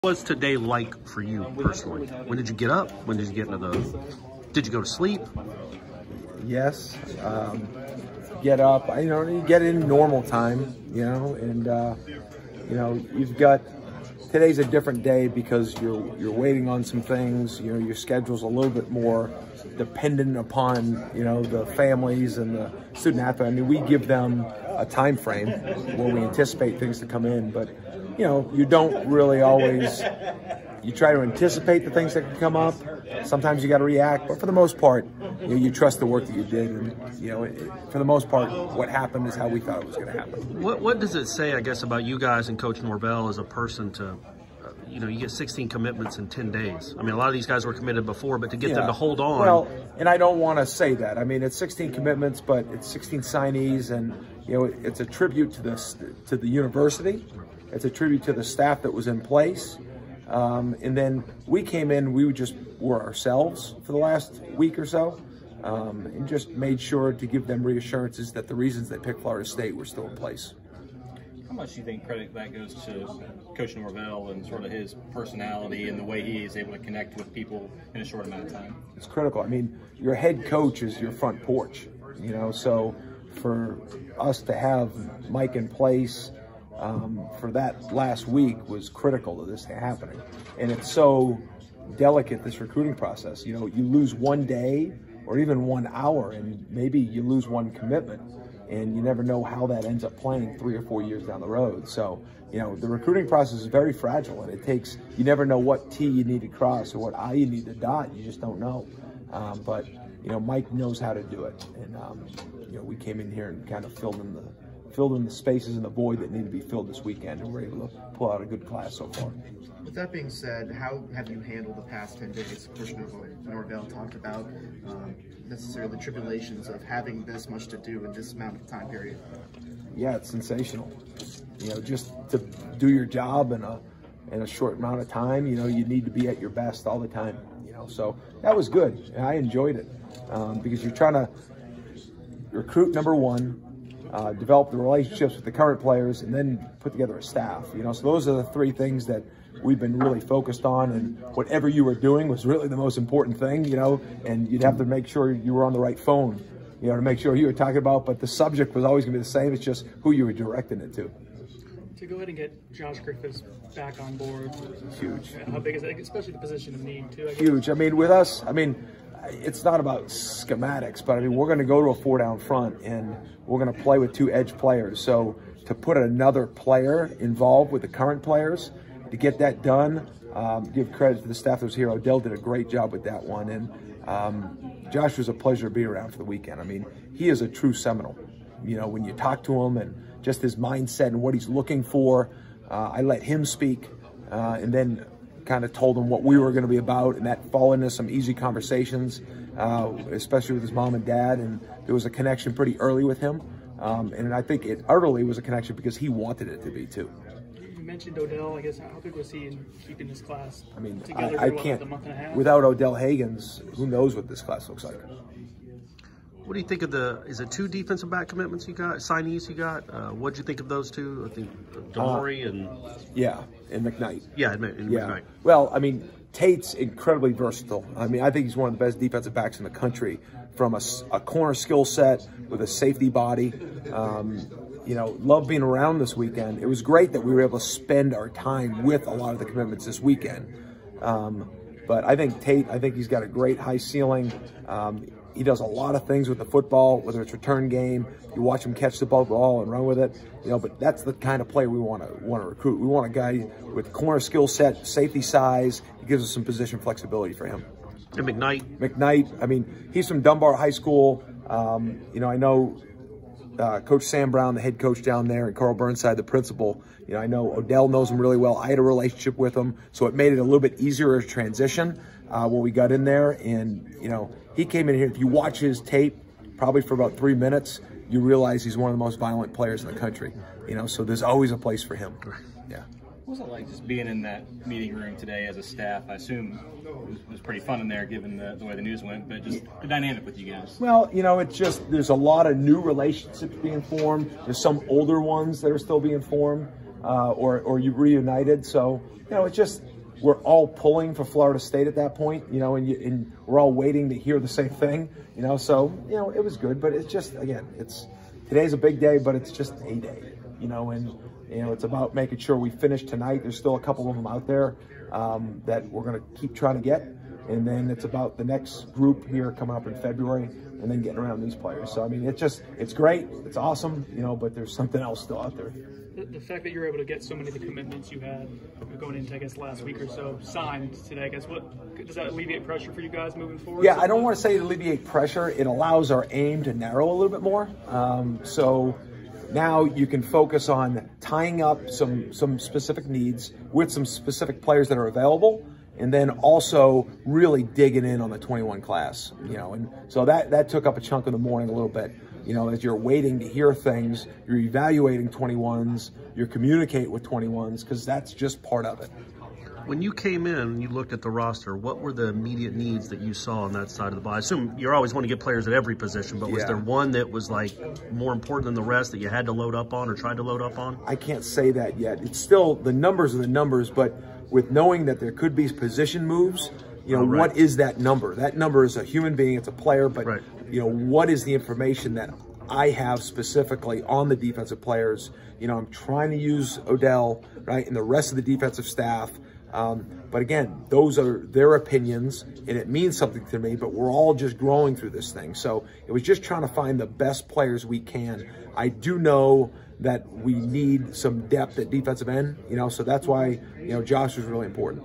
What was today like for you personally? When did you get up? When did you get into did you go to sleep? Yes, get up. You get in normal time, and you've got, today's a different day because you're waiting on some things. Your schedule's a little bit more dependent upon the families and the student athletes. I mean, we give them a time frame where we anticipate things to come in, but you don't really always. You try to anticipate the things that can come up. Sometimes you got to react, but for the most part, you trust the work that you did, and for the most part, what happened is how we thought it was going to happen. What does it say, I guess, about you guys and Coach Norvell as a person to, you get 16 commitments in 10 days? I mean, a lot of these guys were committed before, but to get them to hold on. Well, and I don't want to say that. I mean, it's 16 commitments, but it's 16 signees, and it's a tribute to the university. It's a tribute to the staff that was in place. And then we came in, we just were ourselves for the last week or so, and just made sure to give them reassurances that the reasons they picked Florida State were still in place. How much do you think credit that goes to Coach Norvell and sort of his personality and the way he is able to connect with people in a short amount of time? It's critical. I mean, your head coach is your front porch, so for us to have Mike in place for that last week was critical to this happening. And it's so delicate, this recruiting process. You lose one day or even 1 hour, and maybe you lose one commitment, and you never know how that ends up playing 3 or 4 years down the road. So, the recruiting process is very fragile, and you never know what T you need to cross or what I you need to dot. You just don't know. But Mike knows how to do it. And, we came in here and kind of filled in the spaces in the void that need to be filled this weekend, and we're able to pull out a good class so far. With that being said, how have you handled the past 10 days? Coach Norvell talked about necessarily the tribulations of having this much to do in this amount of time period. Yeah, it's sensational. Just to do your job in a short amount of time, you need to be at your best all the time. So that was good. And I enjoyed it because you're trying to recruit, number one, develop the relationships with the current players, and then put together a staff. So those are the three things that we've been really focused on, and whatever you were doing was really the most important thing, and you'd have to make sure you were on the right phone, to make sure you were talking about, but the subject was always going to be the same. It's just who you were directing it to. To go ahead and get Josh Griffiths back on board. Huge. How big is that, especially the position of need too? Huge. I mean, with us, it's not about schematics, but we're going to go to a 4-down front, and we're going to play with 2 edge players. So to put another player involved with the current players, to get that done, give credit to the staff that was here. Odell did a great job with that one, and Josh was a pleasure to be around for the weekend. He is a true Seminole. When you talk to him and just his mindset and what he's looking for, I let him speak, and then kind of told him what we were going to be about, and that followed into some easy conversations, especially with his mom and dad, and there was a connection pretty early with him, and I think it utterly was a connection because he wanted it to be too. You mentioned Odell. I guess how big was he in keeping this class together I for can't, a month and a half? Without Odell Hagens, who knows what this class looks like. What do you think of is it 2 defensive back commitments you got, signees you got? What'd you think of those 2? I think Damari and... Yeah, and McKnight. Yeah, McKnight. Well, Tate's incredibly versatile. I think he's one of the best defensive backs in the country from a corner skill set with a safety body. Love being around this weekend. It was great that we were able to spend our time with a lot of the commitments this weekend. But I think Tate, he's got a great high ceiling. He does a lot of things with the football, whether it's return game. You watch him catch the ball and run with it. But that's the kind of player we want to recruit. We want a guy with corner skill set, safety size. He gives us some position flexibility for him. And McKnight, he's from Dunbar High School. I know Coach Sam Brown, the head coach down there, and Carl Burnside, the principal. I know Odell knows him really well. I had a relationship with him, so it made it a little bit easier to transition when we got in there. And, he came in here. If you watch his tape, probably for about 3 minutes, you realize he's one of the most violent players in the country. So there's always a place for him. Yeah. What was it like just being in that meeting room today as a staff? I assume it was pretty fun in there given the way the news went, but just the dynamic with you guys. Well, it's just there's a lot of new relationships being formed. There's some older ones that are still being formed or you reunited. So, it's just we're all pulling for Florida State at that point, you know, and we're all waiting to hear the same thing, you know. So, you know, it was good, but it's just, again, today's a big day, but it's just a day, you know, and, you know, it's about making sure we finish tonight. There's still a couple of them out there that we're going to keep trying to get. And then it's about the next group here coming up in February and then getting around these players. So, I mean, it's great. It's awesome, you know, but there's something else still out there. The fact that you're able to get so many of the commitments you had going into, I guess, last week or so signed today, I guess, does that alleviate pressure for you guys moving forward? Yeah, I don't want to say alleviate pressure. It allows our aim to narrow a little bit more. So now you can focus on tying up some specific needs with some specific players that are available, and then also really digging in on the 21 class, you know. And so that took up a chunk of the morning a little bit. You know, as you're waiting to hear things, you're evaluating 21s, you're communicating with 21s, because that's just part of it. When you came in and you looked at the roster, what were the immediate needs that you saw on that side of the ball? I assume you're always want to get players at every position, but was there one that was like more important than the rest that you had to load up on or tried to load up on? I can't say that yet. It's still, the numbers are the numbers, but with knowing that there could be position moves, you know, what is that number? That number is a human being, it's a player, but, you know, what is the information that I have specifically on the defensive players? You know, I'm trying to use Odell, right, and the rest of the defensive staff. But again, those are their opinions, and it means something to me, but we're all just growing through this thing. So it was just trying to find the best players we can. I do know that we need some depth at defensive end, you know, so that's why, you know, Josh was really important.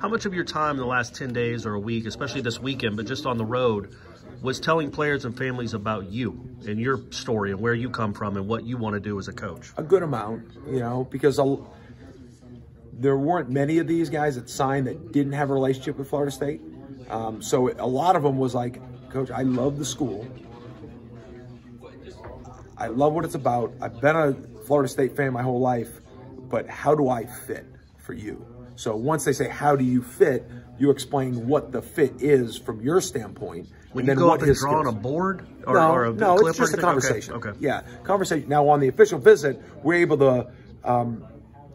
How much of your time in the last 10 days or a week, especially this weekend, but just on the road, was telling players and families about you and your story and where you come from and what you want to do as a coach? A good amount, you know, because there weren't many of these guys that signed that didn't have a relationship with Florida State. So a lot of them was like, Coach, I love the school. I love what it's about. I've been a Florida State fan my whole life, but how do I fit for you? So once they say, how do you fit, you explain what the fit is from your standpoint. When you go up and draw on a board? Or a no, clip it's just a conversation. Okay. Yeah, conversation. Now, on the official visit, we're able to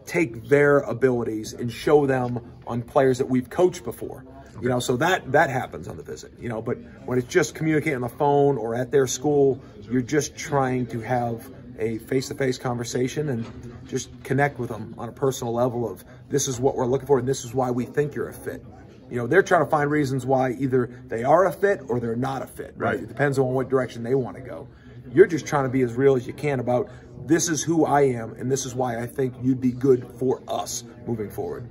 take their abilities and show them on players that we've coached before. You know, so that happens on the visit, you know, but when it's just communicating on the phone or at their school, you're just trying to have a face-to-face conversation and just connect with them on a personal level of this is what we're looking for and this is why we think you're a fit. You know, they're trying to find reasons why either they are a fit or they're not a fit, right? It depends on what direction they want to go. You're just trying to be as real as you can about this is who I am and this is why I think you'd be good for us moving forward.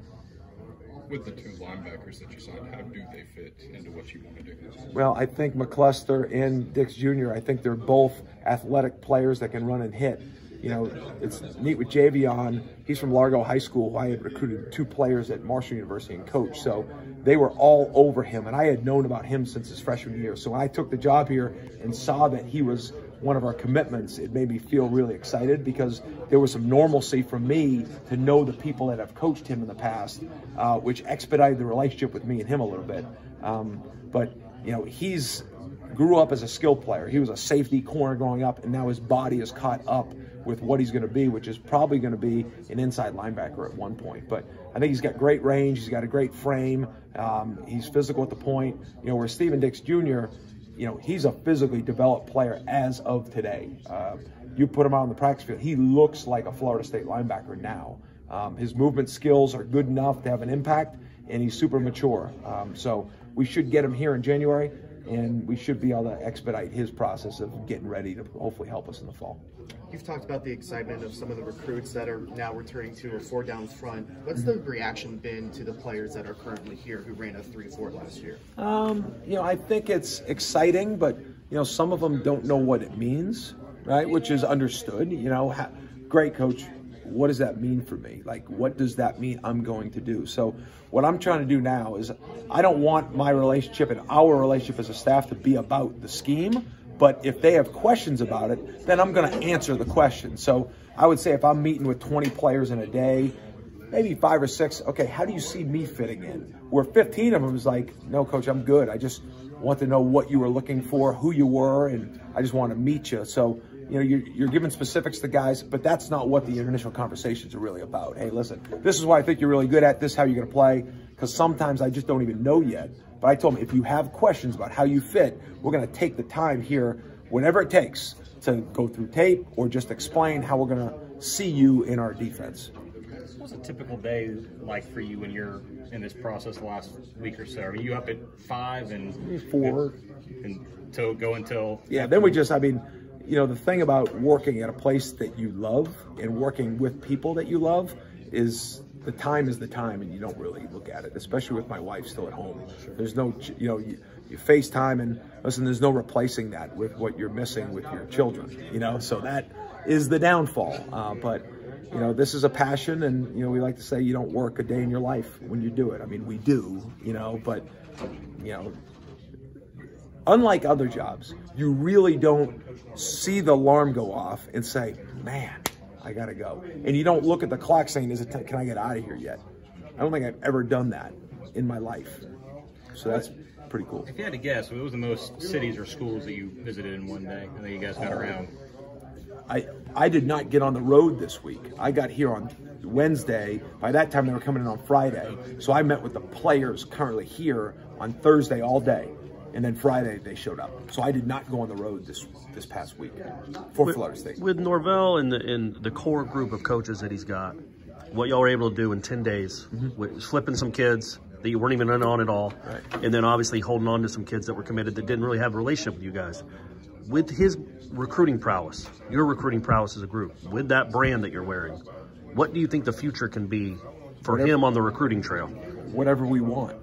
With the two linebackers that you signed, how do they fit into what you want to do? Well, I think McCluster and Dix Jr., I think they're both athletic players that can run and hit. You know, it's neat with Javion. He's from Largo High School. I had recruited 2 players at Marshall University and coached. So they were all over him, and I had known about him since his freshman year. So when I took the job here and saw that he was one of our commitments, it made me feel really excited because there was some normalcy for me to know the people that have coached him in the past, which expedited the relationship with me and him a little bit. But, you know, he's grew up as a skill player. He was a safety corner growing up, and now his body is caught up with what he's going to be, which is probably going to be an inside linebacker at one point. But I think he's got great range. He's got a great frame. He's physical at the point. You know, where Steven Dix Jr., you know, he's a physically developed player as of today. You put him out on the practice field, he looks like a Florida State linebacker now. His movement skills are good enough to have an impact, and he's super mature. So we should get him here in January, and we should be able to expedite his process of getting ready to hopefully help us in the fall. You've talked about the excitement of some of the recruits that are now returning to a 4 down front. What's the reaction been to the players that are currently here who ran a 3-4 last year? You know, I think it's exciting, but, you know, some of them don't know what it means, right? Which is understood. You know, great, coach. What does that mean for me? Like, what does that mean I'm going to do? So what I'm trying to do now is I don't want my relationship and our relationship as a staff to be about the scheme, but if they have questions about it, then I'm going to answer the question. So I would say if I'm meeting with 20 players in a day, maybe 5 or 6, okay, how do you see me fitting in? Where 15 of them is like, no, coach, I'm good. I just want to know what you were looking for, who you were, and I just want to meet you. So, you know, you're giving specifics to guys, but that's not what the initial conversations are really about. Hey, listen, this is what I think you're really good at. This is how you're going to play. because sometimes I just don't even know yet. But I told them, if you have questions about how you fit, we're going to take the time here, whatever it takes, to go through tape or just explain how we're going to see you in our defense. What's a typical day like for you when you're in this process the last week or so? Are you up at 5 and 4 and to go until? Yeah, then we just, I mean, you know, the thing about working at a place that you love and working with people that you love is the time is the time, and you don't really look at it, especially with my wife still at home. There's no, you know, you FaceTime, and listen, there's no replacing that with what you're missing with your children, you know, so that is the downfall. But, you know, this is a passion, and, you know, we like to say you don't work a day in your life when you do it. I mean, we do, you know, but, you know, unlike other jobs, you really don't see the alarm go off and say, man, I gotta go. And you don't look at the clock saying, can I get out of here yet? I don't think I've ever done that in my life. So that's pretty cool. If you had to guess, what was the most cities or schools that you visited in one day? I think you guys got around. I did not get on the road this week. I got here on Wednesday. By that time, they were coming in on Friday. So I met with the players currently here on Thursday all day. And then Friday, they showed up. So I did not go on the road this past week for Florida State. With Norvell and the core group of coaches that he's got, what y'all were able to do in 10 days, with flipping some kids that you weren't even in on at all, and then obviously holding on to some kids that were committed that didn't really have a relationship with you guys. With his recruiting prowess, your recruiting prowess as a group, with that brand that you're wearing, what do you think the future can be for him on the recruiting trail? Whatever we want.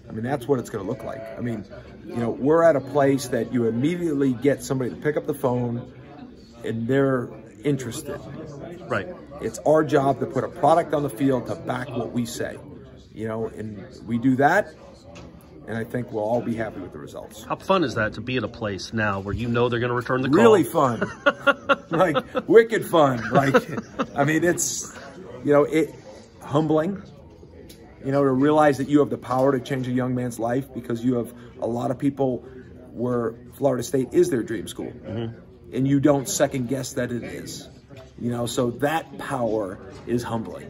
I mean, that's what it's going to look like. I mean, you know, we're at a place that you immediately get somebody to pick up the phone and they're interested. Right. It's our job to put a product on the field to back what we say, you know, and we do that, and I think we'll all be happy with the results. How fun is that to be at a place now where you know they're going to return the call? Really fun. Like, wicked fun. Like, I mean, it's, you know, humbling. You know, to realize that you have the power to change a young man's life, because you have a lot of people where Florida State is their dream school. And you don't second guess that it is. You know, so that power is humbling.